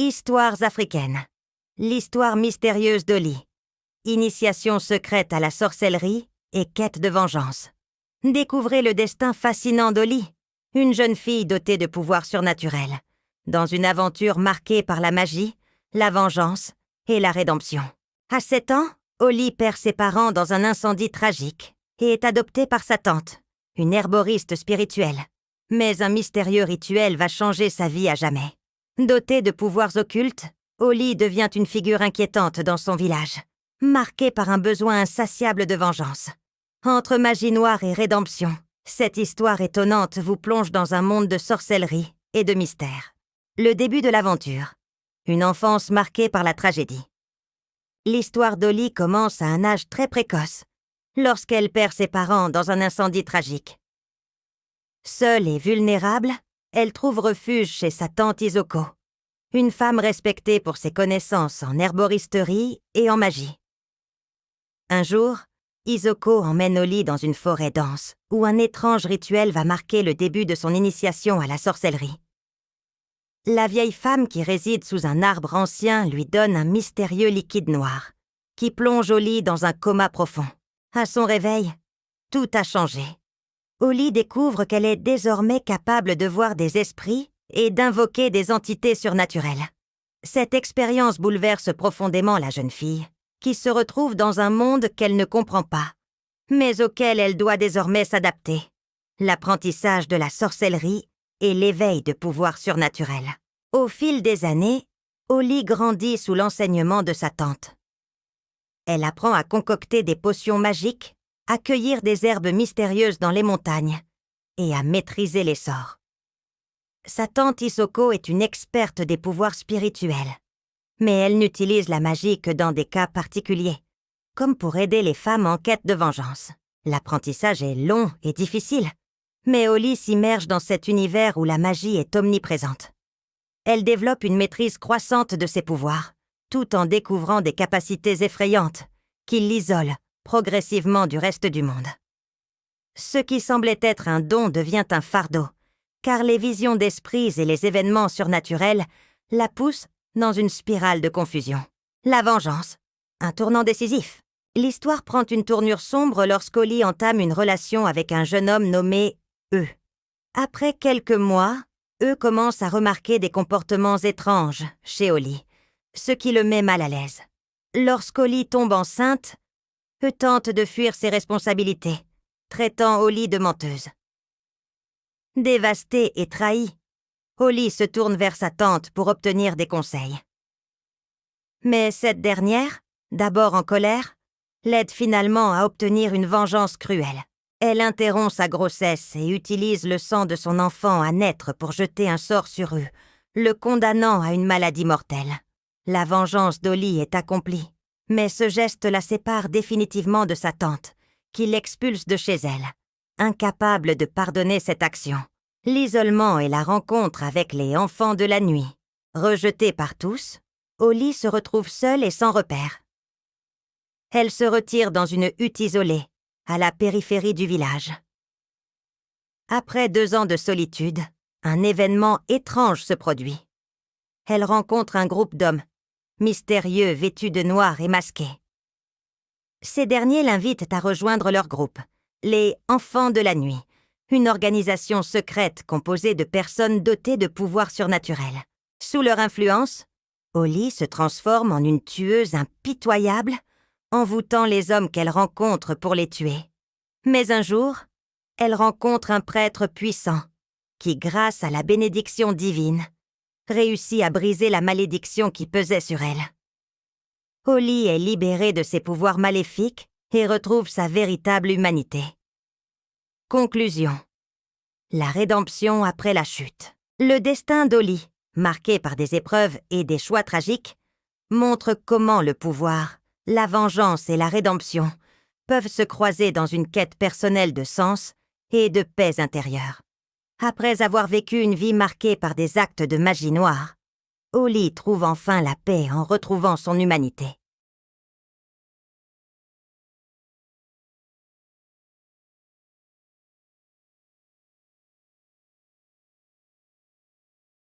Histoires africaines. L'histoire mystérieuse d'Oli. Initiation secrète à la sorcellerie et quête de vengeance. Découvrez le destin fascinant d'Oli, une jeune fille dotée de pouvoirs surnaturels, dans une aventure marquée par la magie, la vengeance et la rédemption. À 7 ans, Oli perd ses parents dans un incendie tragique et est adoptée par sa tante, une herboriste spirituelle. Mais un mystérieux rituel va changer sa vie à jamais. Dotée de pouvoirs occultes, Oli devient une figure inquiétante dans son village, marquée par un besoin insatiable de vengeance. Entre magie noire et rédemption, cette histoire étonnante vous plonge dans un monde de sorcellerie et de mystère. Le début de l'aventure. Une enfance marquée par la tragédie. L'histoire d'Oli commence à un âge très précoce, lorsqu'elle perd ses parents dans un incendie tragique. Seule et vulnérable, elle trouve refuge chez sa tante Isoko, une femme respectée pour ses connaissances en herboristerie et en magie. Un jour, Isoko emmène Oli dans une forêt dense, où un étrange rituel va marquer le début de son initiation à la sorcellerie. La vieille femme qui réside sous un arbre ancien lui donne un mystérieux liquide noir, qui plonge Oli dans un coma profond. À son réveil, tout a changé. Oli découvre qu'elle est désormais capable de voir des esprits et d'invoquer des entités surnaturelles. Cette expérience bouleverse profondément la jeune fille, qui se retrouve dans un monde qu'elle ne comprend pas, mais auquel elle doit désormais s'adapter. L'apprentissage de la sorcellerie et l'éveil de pouvoirs surnaturels. Au fil des années, Oli grandit sous l'enseignement de sa tante. Elle apprend à concocter des potions magiques, à cueillir des herbes mystérieuses dans les montagnes et à maîtriser les sorts. Sa tante Isoko est une experte des pouvoirs spirituels, mais elle n'utilise la magie que dans des cas particuliers, comme pour aider les femmes en quête de vengeance. L'apprentissage est long et difficile, mais Oli s'immerge dans cet univers où la magie est omniprésente. Elle développe une maîtrise croissante de ses pouvoirs, tout en découvrant des capacités effrayantes qui l'isolent progressivement du reste du monde. Ce qui semblait être un don devient un fardeau, car les visions d'esprits et les événements surnaturels la poussent dans une spirale de confusion. La vengeance, un tournant décisif. L'histoire prend une tournure sombre lorsqu'Oli entame une relation avec un jeune homme nommé E. Après quelques mois, E commence à remarquer des comportements étranges chez Oli, ce qui le met mal à l'aise. Lorsqu'Oli tombe enceinte, E tente de fuir ses responsabilités, traitant Oli de menteuse. Dévastée et trahie, Oli se tourne vers sa tante pour obtenir des conseils. Mais cette dernière, d'abord en colère, l'aide finalement à obtenir une vengeance cruelle. Elle interrompt sa grossesse et utilise le sang de son enfant à naître pour jeter un sort sur eux, le condamnant à une maladie mortelle. La vengeance d'Oli est accomplie, mais ce geste la sépare définitivement de sa tante, qui l'expulse de chez elle, incapable de pardonner cette action. L'isolement et la rencontre avec les enfants de la nuit. Rejetée par tous, Oli se retrouve seule et sans repère. Elle se retire dans une hutte isolée, à la périphérie du village. Après 2 ans de solitude, un événement étrange se produit. Elle rencontre un groupe d'hommes, mystérieux, vêtus de noir et masqués. Ces derniers l'invitent à rejoindre leur groupe, les Enfants de la Nuit, une organisation secrète composée de personnes dotées de pouvoirs surnaturels. Sous leur influence, Oli se transforme en une tueuse impitoyable, envoûtant les hommes qu'elle rencontre pour les tuer. Mais un jour, elle rencontre un prêtre puissant qui, grâce à la bénédiction divine, réussit à briser la malédiction qui pesait sur elle. Oli est libérée de ses pouvoirs maléfiques et retrouve sa véritable humanité. Conclusion. La rédemption après la chute. Le destin d'Oli, marqué par des épreuves et des choix tragiques, montre comment le pouvoir, la vengeance et la rédemption peuvent se croiser dans une quête personnelle de sens et de paix intérieure. Après avoir vécu une vie marquée par des actes de magie noire, Oli trouve enfin la paix en retrouvant son humanité.